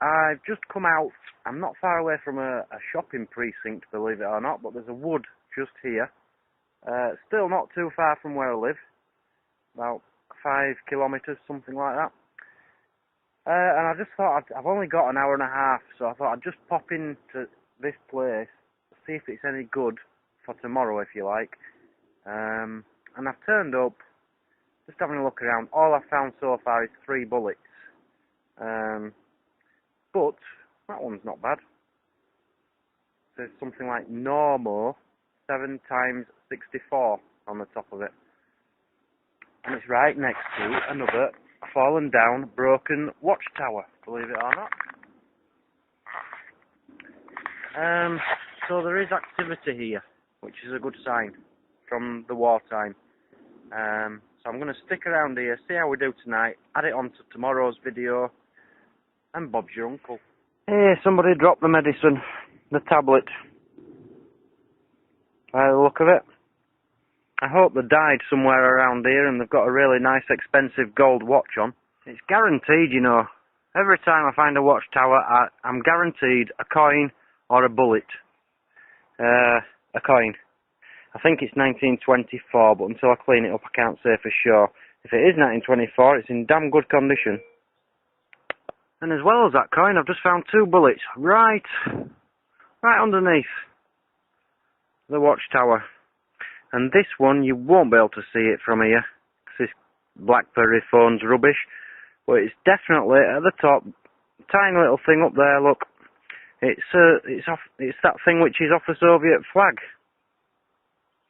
I've just come out. I'm not far away from a shopping precinct, believe it or not, but there's a wood just here. Still not too far from where I live. About 5 kilometres, something like that. And I just thought, I've only got an hour and a half, so I thought I'd just pop into this place, see if it's any good for tomorrow, if you like. And I've turned up, just having a look around. All I've found so far is 3 bullets. But that one's not bad. There's something like Normo 7x64 on the top of it. And it's right next to another fallen down, broken watchtower, believe it or not. So there is activity here, which is a good sign from the wartime. So I'm going to stick around here, see how we do tonight, add it on to tomorrow's video, and Bob's your uncle. Hey, somebody dropped the medicine, the tablet. By the look of it. I hope they died somewhere around here and they've got a really nice expensive gold watch on. It's guaranteed, you know. Every time I find a watchtower, I'm guaranteed a coin or a bullet. A coin. I think it's 1924, but until I clean it up I can't say for sure. If it is 1924, it's in damn good condition. And as well as that coin, I've just found 2 bullets right underneath the watchtower. And this one, you won't be able to see it from here, because this BlackBerry phone's rubbish. But it's definitely at the top, tiny little thing up there. Look, it's that thing which is off the Soviet flag.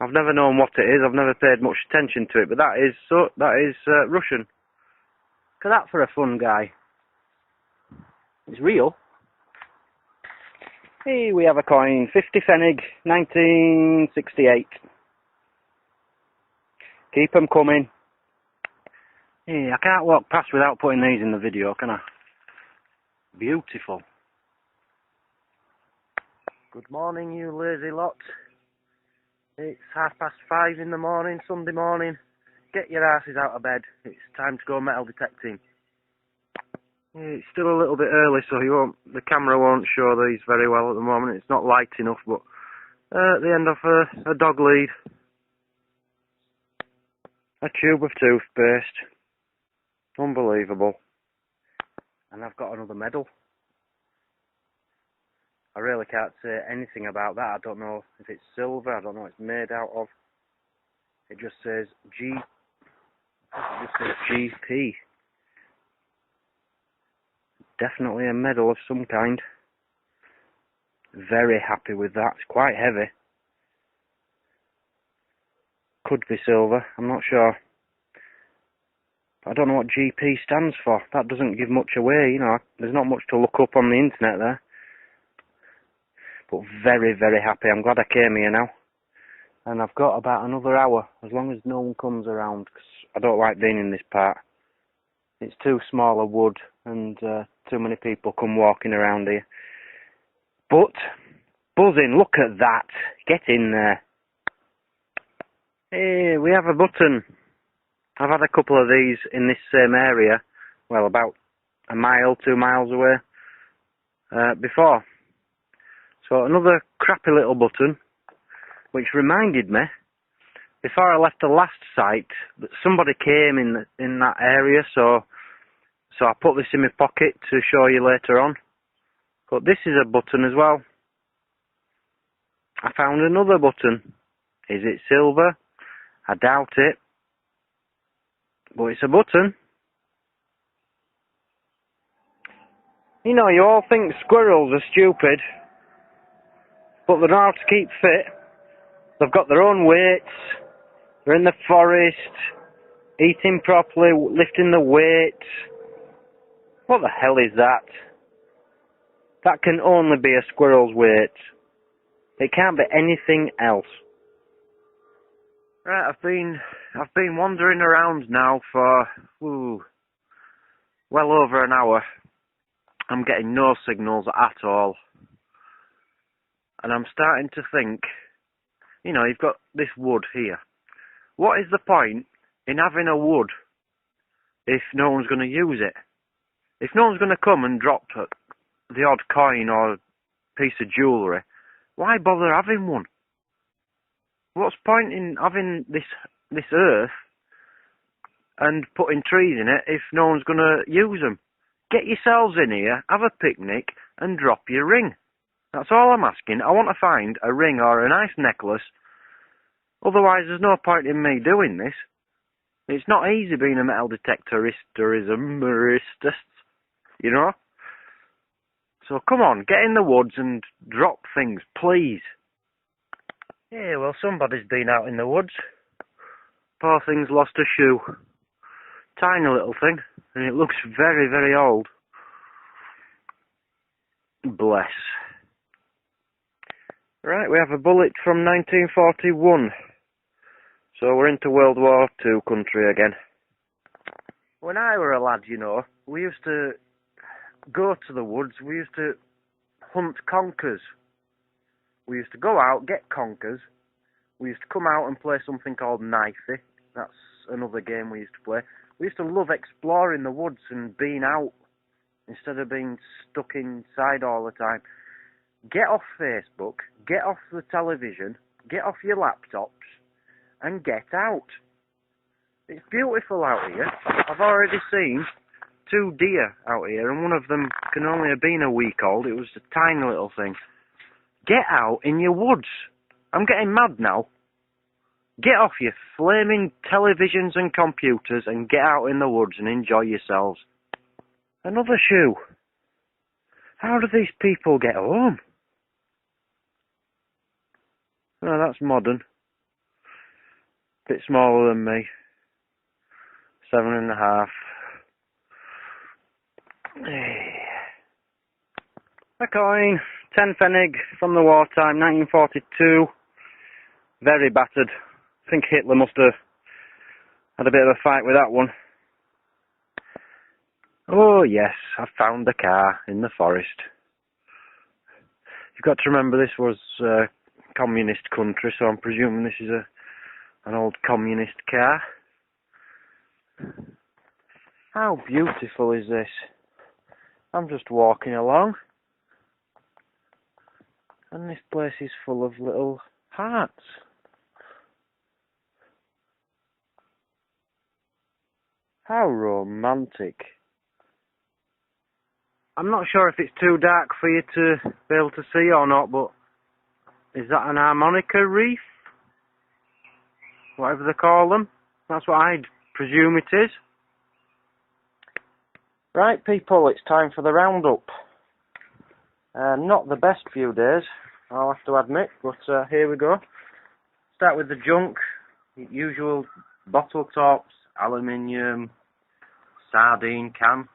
I've never known what it is. I've never paid much attention to it, but that is Russian. Look at that for a fun guy. It's real. Here we have a coin, 50 Pfennig, 1968. Keep 'em coming. Yeah, I can't walk past without putting these in the video, can I? Beautiful. Good morning, you lazy lot. It's 5:30 in the morning, Sunday morning. Get your asses out of bed. It's time to go metal detecting. Yeah, it's still a little bit early, so the camera won't show these very well at the moment. It's not light enough, but at the end of a dog lead. A tube of toothpaste. Unbelievable. And I've got another medal. I really can't say anything about that. I don't know if it's silver. I don't know what it's made out of. It just says GP. Definitely a medal of some kind. Very happy with that. It's quite heavy. Could be silver. I'm not sure. I don't know what GP stands for. That doesn't give much away, you know. There's not much to look up on the internet there. But very, very happy. I'm glad I came here now. And I've got about another hour, as long as no one comes around, because I don't like being in this part. It's too small a wood, and too many people come walking around here. But, buzzing, look at that. Get in there. Hey, we have a button. I've had a couple of these in this same area, well, about a mile, 2 miles away, before. So another crappy little button, which reminded me, before I left the last site, that somebody came in that area, so I put this in my pocket to show you later on. But this is a button as well. I found another button. Is it silver? I doubt it. But it's a button. You know, you all think squirrels are stupid, but they know how to keep fit. They've got their own weights. They're in the forest, eating properly, lifting the weights. What the hell is that? That can only be a squirrel's weight. It can't be anything else. Right, I've been wandering around now for well over an hour. I'm getting no signals at all. And I'm starting to think, you know, you've got this wood here. What is the point in having a wood if no one's going to use it? If no one's going to come and drop the odd coin or piece of jewellery, why bother having one? What's the point in having this earth and putting trees in it if no one's going to use them? Get yourselves in here, have a picnic, and drop your ring. That's all I'm asking. I want to find a ring or a nice necklace. Otherwise, there's no point in me doing this. It's not easy being a metal detectorist, you know? So come on, get in the woods and drop things, please. Yeah, well, somebody's been out in the woods. Poor thing's lost a shoe. Tiny little thing, and it looks very, very old. Bless. Right, we have a bullet from 1941. So we're into World War II country again. When I were a lad, you know, we used to go to the woods, we used to hunt conkers. We used to go out, get conkers. We used to come out and play something called knifey. That's another game we used to play. We used to love exploring the woods and being out instead of being stuck inside all the time. Get off Facebook, get off the television, get off your laptops, and get out. It's beautiful out here. I've already seen 2 deer out here, and one of them can only have been a week old. It was a tiny little thing. Get out in your woods. I'm getting mad now. Get off your flaming televisions and computers and get out in the woods and enjoy yourselves. Another shoe. How do these people get home? Oh, that's modern. Bit smaller than me. 7.5. A coin. 10 pfennig from the wartime, 1942. Very battered. I think Hitler must have had a bit of a fight with that one. Oh yes, I found the car in the forest. You've got to remember this was a communist country, so I'm presuming this is an old communist car. How beautiful is this? I'm just walking along, and this place is full of little hearts. How romantic. I'm not sure if it's too dark for you to be able to see or not, but is that an harmonica reef? Whatever they call them. That's what I'd presume it is. Right, people, it's time for the roundup. Not the best few days, I'll have to admit, but here we go. Start with the junk. Usual bottle tops, aluminium, sardine can,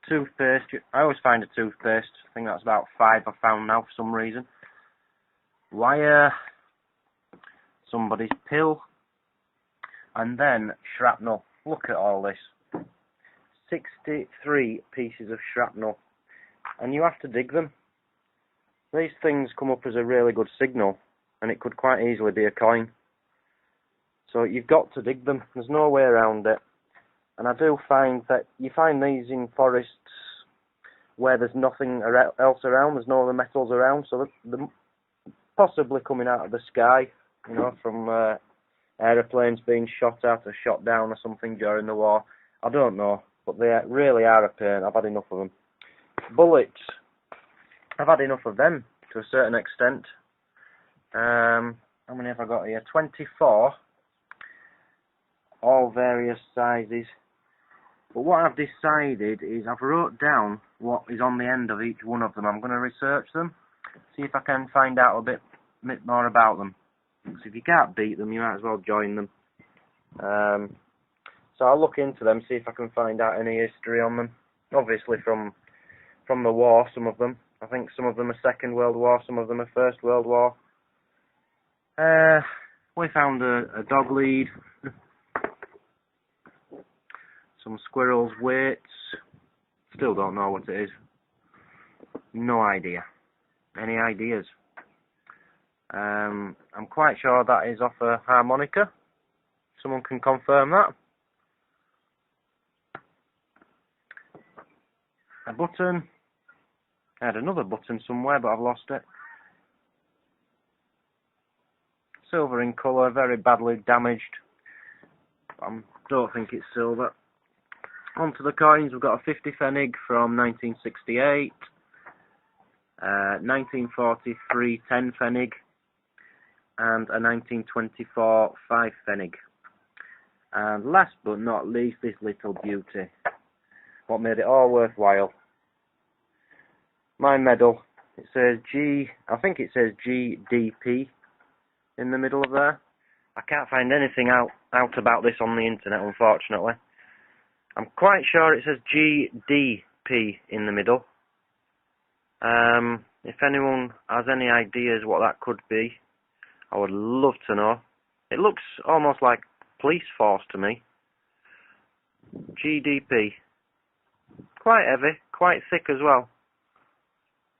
toothpaste. I always find a toothpaste. I think that's about 5 I found now for some reason. Wire, somebody's pill, and then shrapnel. Look at all this. 63 pieces of shrapnel, and you have to dig them. These things come up as a really good signal, and it could quite easily be a coin. So you've got to dig them. There's no way around it. And I do find that you find these in forests where there's nothing else around, there's no other metals around, so they're possibly coming out of the sky, you know, from aeroplanes being shot at or shot down or something during the war. I don't know, but they really are a pain. I've had enough of them. Bullets. I've had enough of them to a certain extent. How many have I got here? 24. All various sizes. But what I've decided is I've wrote down what is on the end of each one of them. I'm going to research them, see if I can find out a bit more about them. So if you can't beat them, you might as well join them. So I'll look into them, see if I can find out any history on them. Obviously from the war, some of them. I think some of them are Second World War, some of them are First World War. We found a dog lead. Some squirrels' weights. Still don't know what it is. No idea. Any ideas? I'm quite sure that is off a harmonica. Someone can confirm that. A button. I had another button somewhere, but I've lost it. Silver in colour, very badly damaged. I don't think it's silver. Onto the coins, we've got a 50 Pfennig from 1968, 1943 10 Pfennig, and a 1924 5 Pfennig. And last but not least, this little beauty. What made it all worthwhile. My medal. It says I think it says GDP in the middle of there. I can't find anything out about this on the internet, unfortunately. I'm quite sure it says GDP in the middle. If anyone has any ideas what that could be, I would love to know. It looks almost like police force to me. GDP. Quite heavy, quite thick as well.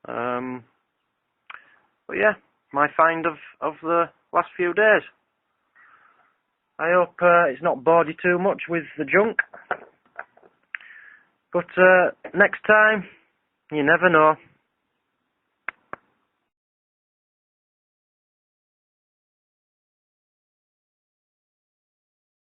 But yeah, my find of the last few days. I hope it's not bored you too much with the junk. But next time, you never know.